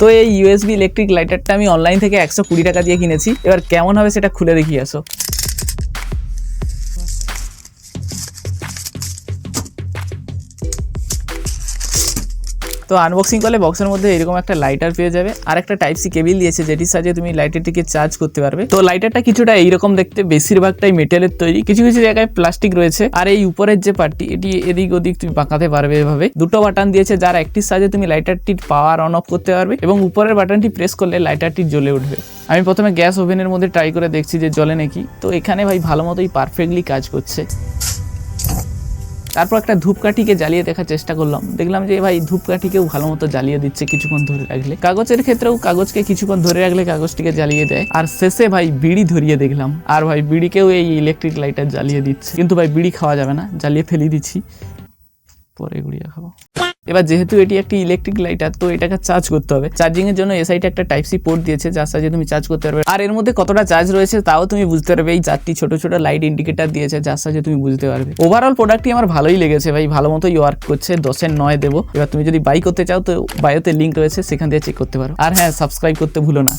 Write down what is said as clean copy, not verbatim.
তো এই USB electric লাইটারটা আমি অনলাইন থেকে 120 টাকা দিয়ে কিনেছি। এবার কেমন হবে সেটা খুলে দেখিয়ে আসো। তো আনবক্সিং করলে বক্সের মধ্যে এরকম একটা লাইটার পেয়ে যাবে, আর একটা টাইপ সি কেবিল দিয়েছে যেটির সাহায্যে তুমি লাইটারটিকে চার্জ করতে পারবে। তো লাইটারটা কিছুটা এইরকম দেখতে, বেশিরভাগটাই মেটালের তৈরি, কিছু কিছু জায়গায় প্লাস্টিক রয়েছে। আর এই উপরের যে পার্টটি, এটি এদিক ওদিক তুমি বাঁকাতে পারবে এভাবে। দুটো বাটন দিয়েছে, যার একটির সাহায্যে তুমি লাইটারটির পাওয়ার অন অফ করতে পারবে এবং উপরের বাটনটি প্রেস করলে লাইটারটি জ্বলে উঠবে। আমি প্রথমে গ্যাস ওভেনের মধ্যে ট্রাই করে দেখছি যে জ্বলে নাকি। তো এখানে ভাই ভালো মতোই পারফেক্টলি কাজ করছে। তারপর একটা ধূপকাঠিকে জ্বালিয়ে দেখার চেষ্টা করলাম, দেখলাম যে ভাই ধূপকাঠিকেও ভালো মতো জ্বালিয়ে দিচ্ছে কিছুক্ষণ ধরে রাখলে। কাগজের ক্ষেত্রেও কাগজকে কিছুক্ষণ ধরে রাখলে কাগজটিকে জ্বালিয়ে দেয়। আর শেষে ভাই বিড়ি ধরিয়ে দেখলাম, আর ভাই বিড়িকেও এই ইলেকট্রিক লাইটার জ্বালিয়ে দিচ্ছে। কিন্তু ভাই বিড়ি খাওয়া যাবে না, জ্বালিয়ে ফেলে দিচ্ছি, পরে গুড়িয়ে খাবো। এবার যেহেতু এটি একটি ইলেকট্রিক লাইটার, তো এটাকে চার্জ করতে হবে। চার্জিং এর জন্য এই সাইডে একটা টাইপ সি পোর্ট দিয়েছে, যার সাহায্যে তুমি চার্জ করতে পারবে। আর এর মধ্যে কতটা চার্জ রয়েছে তাও তুমি বুঝতে পারবে, এই 4টি ছোট ছোট লাইট ইন্ডিকেটর দিয়েছে, যার সাহায্যে তুমি বুঝতে পারবে। ওভারঅল প্রোডাক্টটি আমার ভালোই লেগেছে ভাই, ভালো মতোই ওয়ার্ক করছে, 10-এর 9 দেবো। এবার তুমি যদি বাই করতে চাও তো বায়োতে লিঙ্ক রয়েছে, সেখান থেকে চেক করতে পারো। আর হ্যাঁ, সাবস্ক্রাইব করতে ভুলো না।